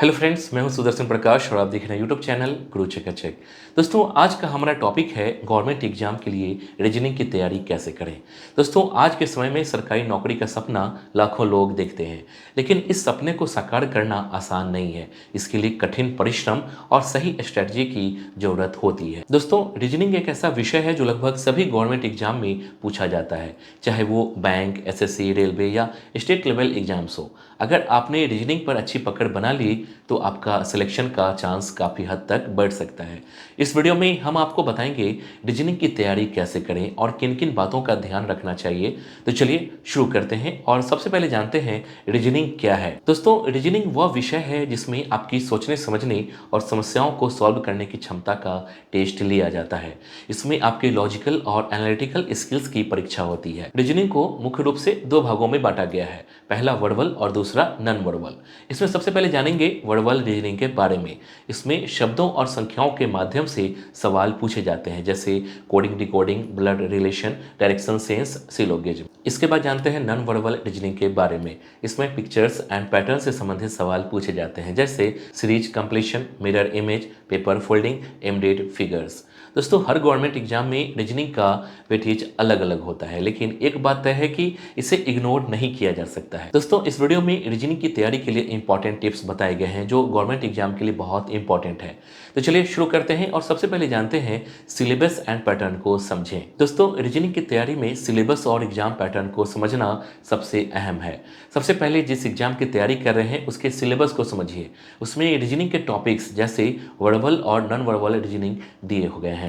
Hello friends, मैं हूं सुदर्शन प्रकाश और आप देख रहे हैं यूट्यूब चैनल गुरु चकाचक। दोस्तों, आज का हमारा टॉपिक है गवर्नमेंट एग्जाम के लिए रीजनिंग की तैयारी कैसे करें। दोस्तों, आज के समय में सरकारी नौकरी का सपना लाखों लोग देखते हैं, लेकिन इस सपने को साकार करना आसान नहीं है। इसके लिए कठिन परिश्रम और सही स्ट्रेटजी की जरूरत होती है। दोस्तों, रीजनिंग एक ऐसा विषय है जो लगभग सभी गवर्नमेंट एग्जाम में पूछा जाता है, चाहे वो बैंक, एसएससी, रेलवे या स्टेट लेवल एग्जाम्स हो। अगर आपने रीजनिंग पर अच्छी पकड़ बना ली तो आपका सिलेक्शन का चांस काफ़ी हद तक बढ़ सकता है। इस वीडियो में हम आपको बताएंगे रीजनिंग की तैयारी कैसे करें और किन किन बातों का ध्यान रखना चाहिए। तो चलिए शुरू करते हैं और सबसे पहले जानते हैं रीजनिंग क्या है। दोस्तों, रीजनिंग वह विषय है जिसमें आपकी सोचने समझने और समस्याओं को सॉल्व करने की क्षमता का टेस्ट लिया जाता है। इसमें आपके लॉजिकल और एनालिटिकल स्किल्स की परीक्षा होती है। रीजनिंग को मुख्य रूप से दो भागों में बांटा गया है, पहला वर्बल और दूसरा नॉन वर्बल। इसमें सबसे पहले जानेंगे वर्बल रीजनिंग के बारे में। इसमें शब्दों और संख्याओं के माध्यम से सवाल पूछे जाते हैं, जैसे coding, decoding, blood relation, direction sense, syllogism. इसके बाद जानते हैं नॉन वर्बल रीजनिंग के बारे में। इसमें पिक्चर्स एंड पैटर्न से संबंधित सवाल पूछे जाते हैं, जैसे series completion, mirror image, paper folding, embedded figures. दोस्तों, हर गवर्नमेंट एग्जाम में रीजनिंग का वेटेज अलग अलग होता है, लेकिन एक बात तय है कि इसे इग्नोर नहीं किया जा सकता है। दोस्तों, इस वीडियो में रीजनिंग की तैयारी के लिए इंपॉर्टेंट टिप्स बताए गए हैं जो गवर्नमेंट एग्जाम के लिए बहुत इंपॉर्टेंट है। तो चलिए शुरू करते हैं और सबसे पहले जानते हैं सिलेबस एंड पैटर्न को समझें। दोस्तों, रीजनिंग की तैयारी में सिलेबस और एग्जाम पैटर्न को समझना सबसे अहम है। सबसे पहले जिस एग्जाम की तैयारी कर रहे हैं उसके सिलेबस को समझिए। उसमें रीजनिंग के टॉपिक्स जैसे वर्बल और नॉन वर्बल रीजनिंग दिए हो गए हैं।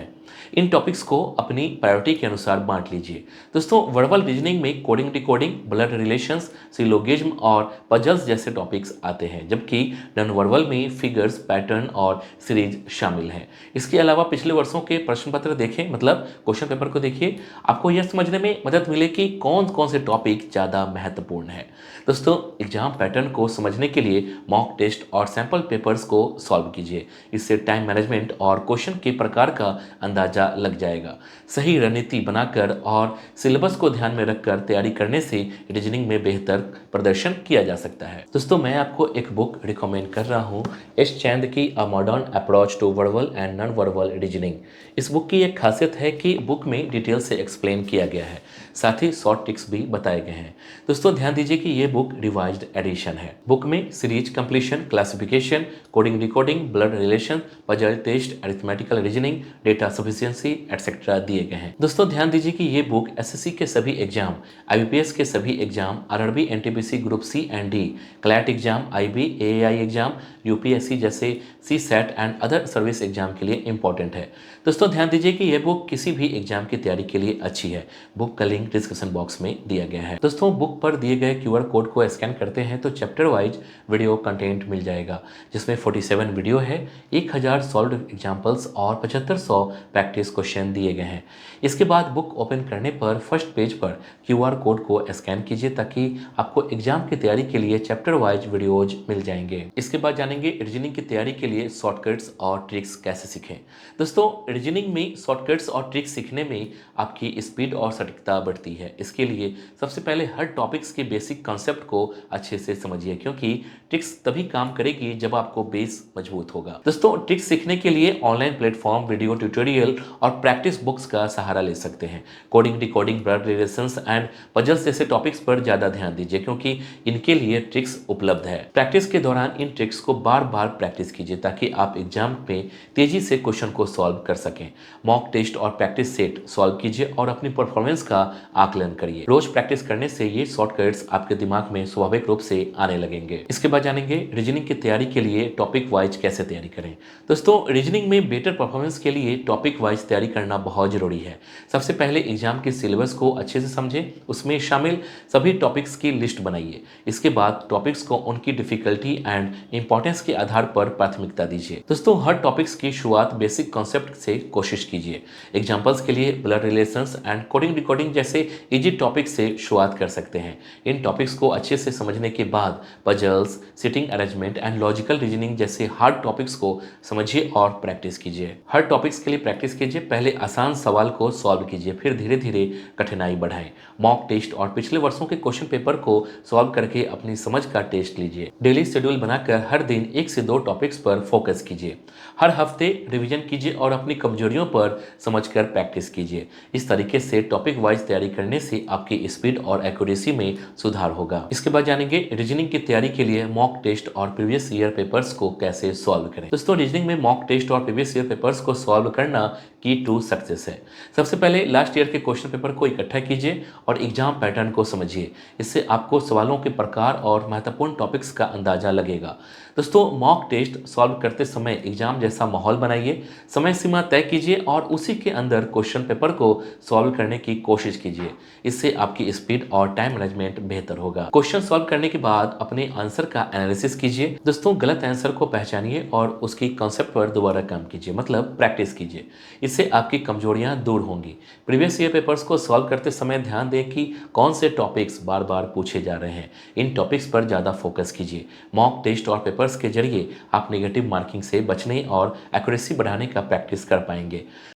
इन टॉपिक्स को अपनी प्रायोरिटी के अनुसार बांट लीजिए। दोस्तों, वर्बल रीजनिंग में coding, decoding, blood relations, syllogism और पजल्स जैसे टॉपिक्स आते हैं, जबकि नॉन वर्बल में फिगर्स, पैटर्न और सीरीज शामिल हैं। इसके अलावा पिछले वर्षों के प्रश्न पत्र देखें, मतलब क्वेश्चन पेपर को देखिए। आपको यह समझने में मदद मिले कि कौन कौन से टॉपिक ज़्यादा महत्वपूर्ण है। दोस्तों, एग्जाम पैटर्न को समझने के लिए मॉक टेस्ट और सैंपल पेपर्स को सॉल्व कीजिए। इससे टाइम मैनेजमेंट और क्वेश्चन के प्रकार का अंदाजा लग जाएगा। सही रणनीति बनाकर और सिलेबस को ध्यान में रखकर तैयारी करने से रीजनिंग में बेहतर प्रदर्शन किया जा सकता है। दोस्तों, मैं आपको एक बुक रिकमेंड कर रहा हूँ, एस चैंद की a modern approach to verbal and non verbal reasoning. इस बुक की एक खासियत है कि बुक में डिटेल से एक्सप्लेन किया गया है, साथ ही शॉर्ट ट्रिक्स भी बताए गए हैं। दोस्तों, ध्यान दीजिए कि ये बुक रिवाइज्ड एडिशन है। बुक में series completion, classification, coding, decoding, blood relation, puzzle test, arithmetical reasoning, data sufficiency etcetera दिए गए हैं। दोस्तों, ध्यान दीजिए कि ये बुक एसएससी के सभी एग्जाम, आईबीपीएस के सभी exam, RRB, NTPC group C and D, CLAT exam, IB, AAI exam, UPSC जैसे CSAT and other service exam के लिए इंपॉर्टेंट है। दोस्तों, ध्यान दीजिए कि यह बुक किसी भी एग्जाम की तैयारी के लिए अच्छी है। बुक का लिंक डिस्क्रिप्शन बॉक्स में दिया गया है। दोस्तों, बुक पर दिए गए क्यूआर कोड को स्कैन करते हैं तो चैप्टर वाइज वीडियो कंटेंट मिल जाएगा, जिसमें 47 वीडियो है, 1000 सॉल्व एग्जाम्पल्स और 7500 प्रैक्टिस क्वेश्चन दिए गए हैं। इसके बाद बुक ओपन करने पर फर्स्ट पेज पर क्यूआर कोड को स्कैन कीजिए ताकि आपको एग्जाम की तैयारी के लिए चैप्टर वाइज वीडियोज मिल जाएंगे। इसके बाद जानेंगे रीजनिंग की तैयारी के लिए शॉर्टकट्स और ट्रिक्स कैसे सीखें। दोस्तों, रीजनिंग में शॉर्टकट्स और ट्रिक्स सीखने में आपकी स्पीड और सटीकता बढ़ती है। इसके लिए सबसे पहले हर टॉपिक्स के बेसिक कॉन्सेप्ट को अच्छे से समझिए, क्योंकि ट्रिक्स तभी काम करेगी जब आपको बेस मजबूत होगा। दोस्तों, ट्रिक्स सीखने के लिए ऑनलाइन प्लेटफॉर्म, वीडियो ट्यूटोरियल और प्रैक्टिस बुक्स का सहारा ले सकते हैं। Coding, decoding, blood relations and puzzles जैसे टॉपिक्स पर ज़्यादा ध्यान दीजिए, क्योंकि इनके लिए ट्रिक्स उपलब्ध है। प्रैक्टिस के दौरान इन ट्रिक्स को बार बार प्रैक्टिस कीजिए ताकि आप एग्जाम में तेजी से क्वेश्चन को सॉल्व कर सकें। मॉक टेस्ट और प्रैक्टिस सेट सॉल्व कीजिए और अपनी परफॉर्मेंस का आकलन करिए। रोज प्रैक्टिस करने से ये शॉर्टकट्स आपके दिमाग में स्वाभाविक रूप से आने लगेंगे। इसके बाद जानेंगे रीजनिंग की तैयारी के लिए टॉपिक वाइज कैसे तैयारी करें। दोस्तों, रीजनिंग में बेटर परफॉर्मेंस के लिए टॉपिक वाइज तैयारी करना बहुत जरूरी है। सबसे पहले एग्जाम के सिलेबस को अच्छे से समझें, उसमें शामिल सभी टॉपिक्स की लिस्ट बनाइए। इसके बाद टॉपिक्स को उनकी डिफिकल्टी एंड इंपॉर्टेंस के आधार पर प्राथमिकता दीजिए। दोस्तों, हर टॉपिक्स की शुरुआत बेसिक कॉन्सेप्ट से कोशिश कीजिए। एग्जाम्पल्स के लिए blood relations and coding, decoding जैसे इजी टॉपिक से शुरुआत कर सकते हैं। इन टॉपिक्स को अच्छे से समझने के बाद puzzles, sitting arrangement and logical reasoning जैसे हार्ड टॉपिक्स को समझिए और प्रैक्टिस कीजिए। हर टॉपिक्स के लिए प्रैक्टिस कीजिए। पहले आसान सवाल को सॉल्व कीजिए, फिर धीरे धीरे कठिनाई बढ़ाएं। मॉक टेस्ट और पिछले वर्षों के क्वेश्चन पेपर को सॉल्व करके अपनी समझ का टेस्ट लीजिए। डेली शेड्यूल बनाकर हर दिन 1 से 2 टॉपिक्स पर फोकस कीजिए। हर हफ्ते रिवीजन कीजिए और अपनी कमजोरियों पर समझकर प्रैक्टिस कीजिए। इस तरीके से टॉपिक वाइज तैयारी करने से आपकी स्पीड और एक्यूरेसी में सुधार होगा। इसके बाद जानेंगे रीजनिंग की तैयारी के लिए मॉक टेस्ट और प्रीवियस ईयर पेपर्स को कैसे सॉल्व करें। दोस्तों, रीजनिंग में मॉक टेस्ट और प्रीवियस ईयर पेपर्स को सॉल्व करना की टू सक्सेस है। सबसे पहले लास्ट ईयर के क्वेश्चन पेपर को इकट्ठा कीजिए और एग्जाम पैटर्न को समझिए। इससे आपको सवालों के प्रकार और महत्वपूर्ण टॉपिक्स का अंदाजा लगेगा। दोस्तों, मॉक टेस्ट सॉल्व करते समय एग्जाम जैसा माहौल बनाइए, समय सीमा तय कीजिए और उसी के अंदर क्वेश्चन पेपर को सॉल्व करने की कोशिश कीजिए। इससे आपकी स्पीड और टाइम मैनेजमेंट बेहतर होगा। क्वेश्चन सॉल्व करने के बाद अपने आंसर का एनालिसिस कीजिए। दोस्तों, गलत आंसर को पहचानिए और उसकी कॉन्सेप्ट पर दोबारा काम कीजिए, मतलब प्रैक्टिस कीजिए। इससे आपकी कमजोरियां दूर होंगी। प्रीवियस ईयर पेपर्स को सॉल्व करते समय ध्यान दें कि कौन से टॉपिक्स बार बार पूछे जा रहे हैं। इन टॉपिक्स पर ज़्यादा फोकस कीजिए। मॉक टेस्ट और पेपर्स के जरिए आप नेगेटिव मार्किंग से बचने और एक्यूरेसी बढ़ाने का प्रैक्टिस कर पाएंगे।